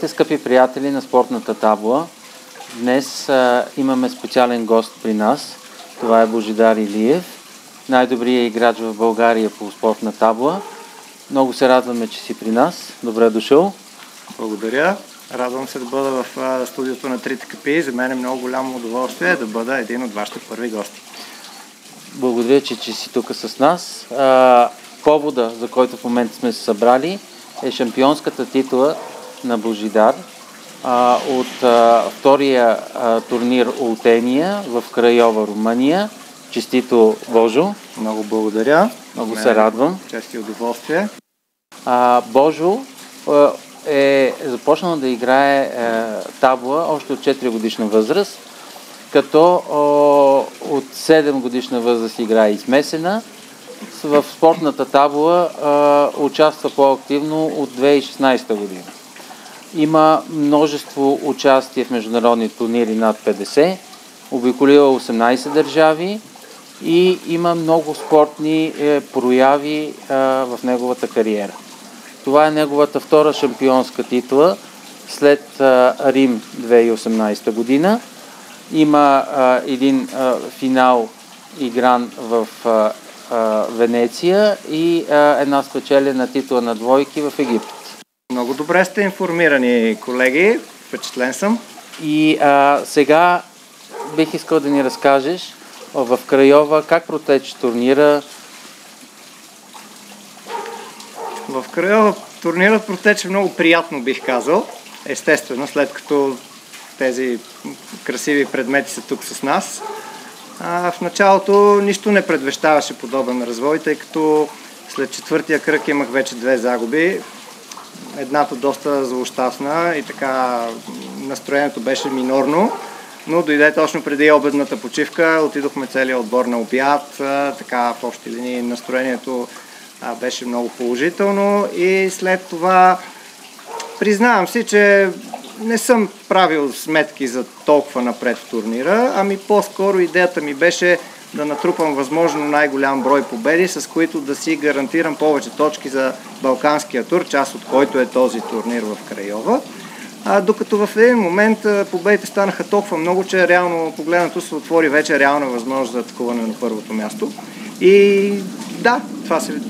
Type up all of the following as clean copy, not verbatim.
Здравейте, скъпи приятели на спортната табла! Днес имаме специален гост при нас. Това е Божидар Илиев, най-добрият играч в България по спортна табла. Много се радваме, че си при нас. Добре дошъл! Благодаря. Радвам се да бъда в студиото на Трите капии. За мен е много голямо удоволствие да бъда един от вашите първи гости. Благодаря, че си тук с нас. Повода, за който в момента сме се събрали, е шампионската титла на Божидар от втория турнир Олтения в Крайова, Румъния. Честито, Божо! Много благодаря. Много се радвам. Чест и удоволствие. Божо е започнал да играе табла още от 4 годишна възраст, като от 7 годишна възраст играе и смесена. В спортната табла участва по-активно от 2016 година. Има множество участия в международни турнири над 50, обиколила 18 държави и има много спортни прояви в неговата кариера. Това е неговата втора шампионска титла след Рим 2018 година. Има един финал игран в Венеция и една спечелена титла на двойки в Египет. Много добре сте информирани, колеги. Впечатлен съм. И сега бих искал да ни разкажеш в Крайова как протече турнира. В Крайова турнирът протече много приятно, бих казал. Естествено, след като тези красиви предмети са тук с нас. В началото нищо не предвещаваше подобен развой, тъй като след четвъртия кръг имах вече 2 загуби. Едната доста злощастна и така настроението беше минорно, но дойде точно преди обедната почивка, отидохме целият отбор на обяд, така в общи линии настроението беше много положително и след това признавам си, че не съм правил сметки за толкова напред в турнира, ами по-скоро идеята ми беше да натрупам възможно най-голям брой победи, с които да си гарантирам повече точки за Балканския тур, част от който е този турнир в Крайова. Докато в един момент победите станаха толкова много, че реално погледнато се отвори вече реална възможност за атакуване на първото място. И да,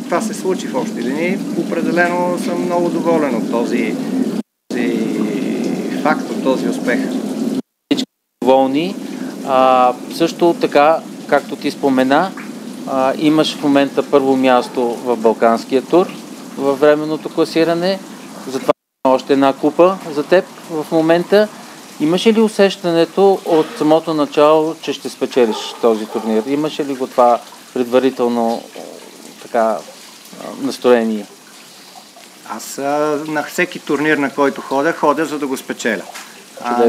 това се случи в общи линии. Определено съм много доволен от този факт, от този успех. Всички доволни. Също така, както ти спомена, имаш в момента първо място в Балканския тур във временното класиране. Затова има още една купа за теб в момента. Имаше ли усещането от самото начало, че ще спечелиш този турнир? Имаше ли го това предварително настроение? Аз на всеки турнир, на който ходя за да го спечеля.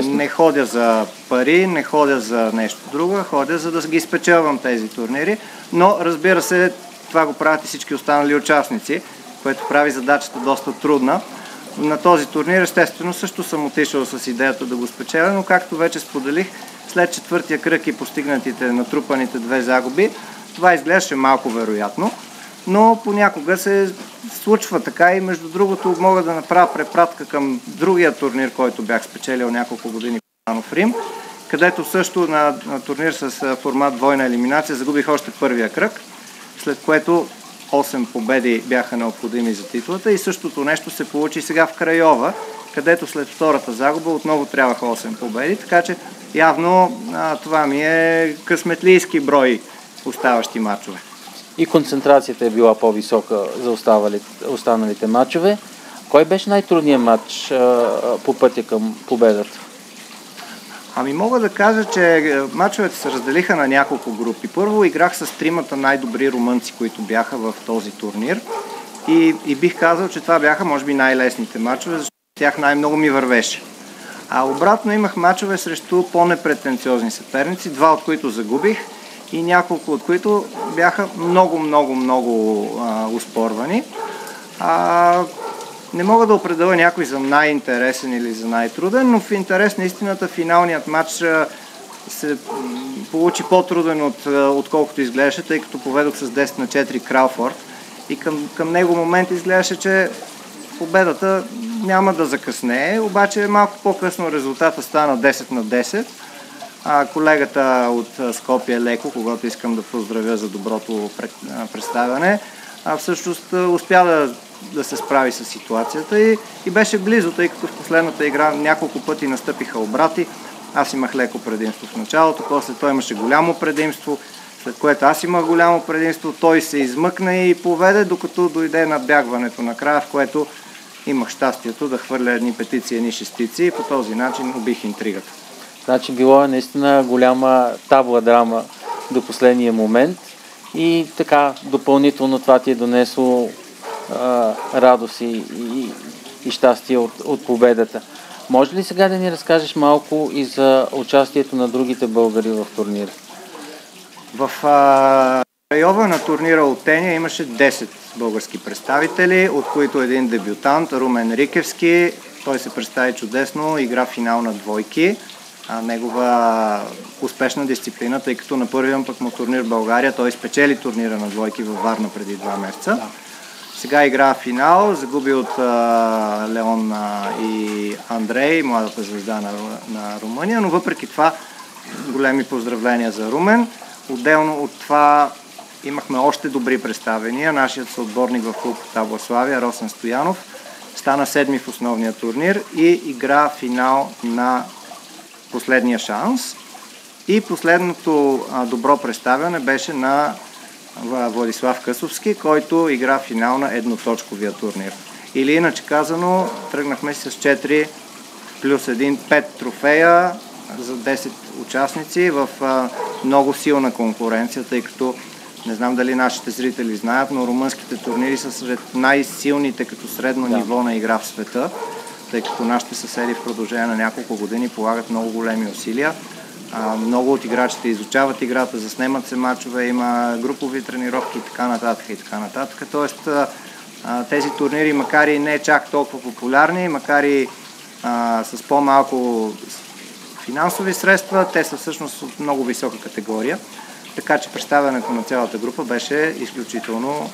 Не ходя за пари, не ходя за нещо друго, ходя за да ги спечелвам тези турнири, но разбира се, това го правят и всички останали участници, което прави задачата доста трудна. На този турнир естествено също съм отишъл с идеята да го спечеля, но както вече споделих, след четвъртия кръг и постигнатите натрупаните 2 загуби, това изглеждаше малко вероятно, но понякога се случва така и между другото мога да направя препратка към другия турнир, който бях спечелил няколко години в Рим, където също на турнир с формат двойна елиминация загубих още първия кръг, след което 8 победи бяха необходими за титлата и същото нещо се получи сега в Крайова, където след втората загуба отново трябваха 8 победи, така че явно това ми е късметлийски брой оставащи мачове. И концентрацията е била по-висока за останалите мачове. Кой беше най-трудният матч по пътя към победата? Ами мога да кажа, че мачовете се разделиха на няколко групи. Първо играх с 3 най-добри румънци, които бяха в този турнир. И бих казал, че това бяха може би най-лесните мачове, защото тях най-много ми вървеше. А обратно имах мачове срещу по-непретенциозни съперници, 2 от които загубих и няколко от които бяха много успорвани. Не мога да определя някой за най-интересен или за най-труден, но в интерес на истината финалният матч се получи по-труден отколкото изглеждаше, тъй като поведох с 10 на 4 Кралфорд и към него момент изглеждаше, че победата няма да закъснее, обаче малко по-късно резултата стана 10/10. Колегата от Скопие Леко, когато искам да поздравя за доброто представяне, всъщност успя да се справи с ситуацията и беше близо, тъй като в последната игра няколко пъти настъпиха обрати. Аз имах леко предимство в началото, после той имаше голямо предимство, след което аз имах голямо предимство, той се измъкна и поведе, докато дойде надбягването накрая, в което имах щастието да хвърля едни петици, едни шестици и по този начин убих интригата. Значи било е наистина голяма табла драма до последния момент и така допълнително това ти е донесло радост и щастие от победата. Може ли сега да ни разкажеш малко и за участието на другите българи в турнира? В Крайова на турнира от Теня имаше 10 български представители, от които един дебютант, Румен Рикевски. Той се представи чудесно, игра финал на двойки. Негова успешна дисциплина, тъй като на първия пък му турнир в България той спечели турнира на двойки във Варна преди 2 месеца. Да. Сега игра финал, загуби от Леон и Андрей, младата звезда на Румъния, но въпреки това големи поздравления за Румен. Отделно от това имахме още добри представения. Нашият съотборник в клуб Табла Славия, Росен Стоянов, стана 7-ми в основния турнир и игра финал на последния шанс. И последното добро представяне беше на Владислав Късовски, който игра финал на едноточковия турнир. Или иначе казано, тръгнахме с 4 плюс 1, 5 трофея за 10 участници в много силна конкуренция, тъй като не знам дали нашите зрители знаят, но румънските турнири са сред най-силните като средно ниво на игра в света, тъй като нашите съседи в продължение на няколко години полагат много големи усилия. Много от играчите изучават играта, заснемат се мачове, има групови тренировки и така нататък и така нататък. Тоест тези турнири, макар и не чак толкова популярни, макар и с по-малко финансови средства, те са всъщност от много висока категория. Така че представянето на цялата група беше изключително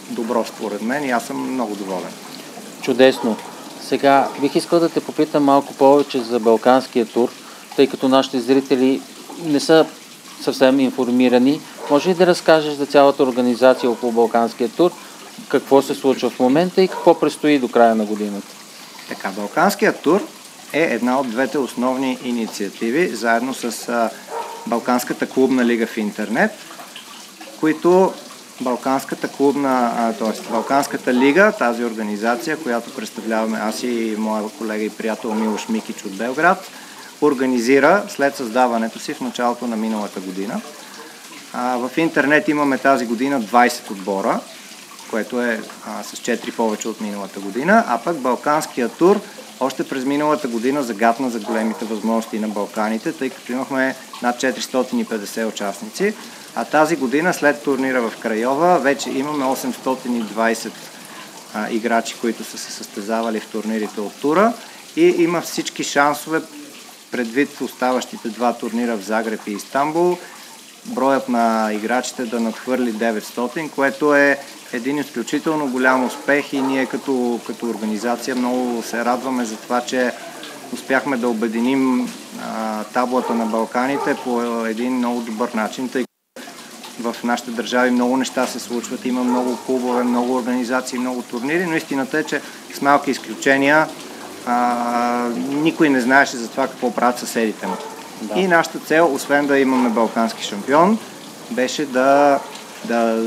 добро според мен и аз съм много доволен. Чудесно. Сега бих искал да те попитам малко повече за Балканския тур, тъй като нашите зрители не са съвсем информирани. Може ли да разкажеш за цялата организация около Балканския тур, какво се случва в момента и какво предстои до края на годината? Така, Балканският тур е една от двете основни инициативи, заедно с Балканската клубна лига в интернет, които Балканската лига, тази организация, която представляваме аз и моя колега и приятел Милош Микич от Белград, организира след създаването си в началото на миналата година. В интернет имаме тази година 20 отбора, което е с 4 повече от миналата година, а пък Балканския тур още през миналата година загатна за големите възможности на Балканите, тъй като имахме над 450 участници, а тази година след турнира в Крайова вече имаме 820 играчи, които са се състезавали в турнирите от тура и има всички шансове предвид оставащите 2 турнира в Загреб и Истанбул, броят на играчите да надхвърли 900, което е един изключително голям успех и ние като организация много се радваме за това, че успяхме да обединим таблата на Балканите по един много добър начин, тъй като в нашите държави много неща се случват, има много клубове, много организации, много турнири, но истината е, че с малки изключения никой не знаеше за това какво правят съседите му. Да. И нашата цел, освен да имаме балкански шампион, беше да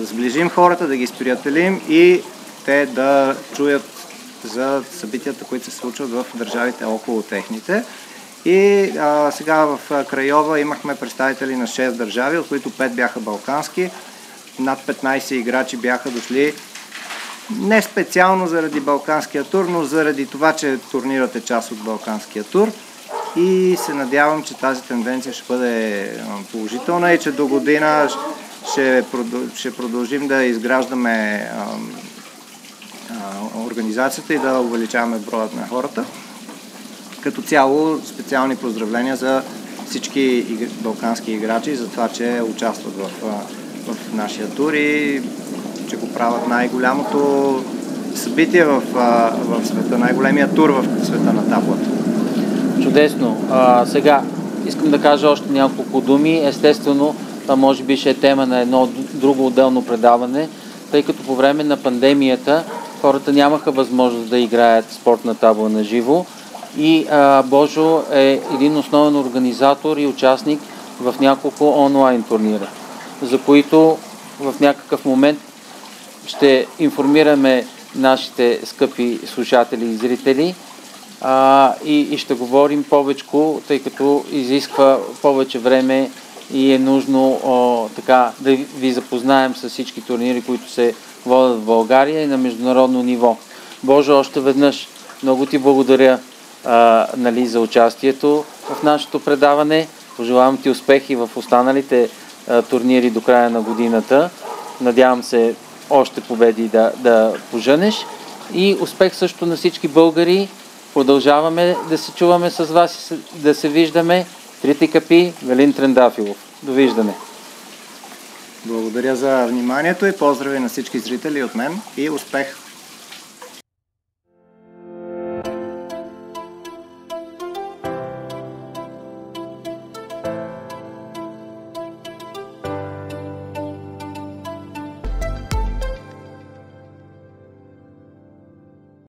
сближим хората, да ги сприятелим и те да чуят за събитията, които се случват в държавите около техните. И сега в Крайова имахме представители на 6 държави, от които 5 бяха балкански. Над 15 играчи бяха дошли не специално заради Балканския тур, но заради това, че турнирът е част от Балканския тур. И се надявам, че тази тенденция ще бъде положителна и че до година ще продължим да изграждаме организацията и да увеличаваме броят на хората. Като цяло специални поздравления за всички балкански играчи за това, че участват в нашия тур и че го правят най-голямото събитие в света, най-големия тур в света на таблата. Чудесно. Сега искам да кажа още няколко думи. Естествено, това може би ще е тема на едно друго отделно предаване, тъй като по време на пандемията хората нямаха възможност да играят спортна табла на живо и Божо е един основен организатор и участник в няколко онлайн турнира, за които в някакъв момент ще информираме нашите скъпи слушатели и зрители и ще говорим повечко, тъй като изисква повече време и е нужно така да ви запознаем с всички турнири, които се водят в България и на международно ниво. Боже, още веднъж много ти благодаря за участието в нашето предаване. Пожелавам ти успехи в останалите турнири до края на годината. Надявам се още победи да поженеш. И успех също на всички българи. Продължаваме да се чуваме с вас и да се виждаме. Трите капи, Галин Трендафилов. Довиждане! Благодаря за вниманието и поздрави на всички зрители от мен и успех!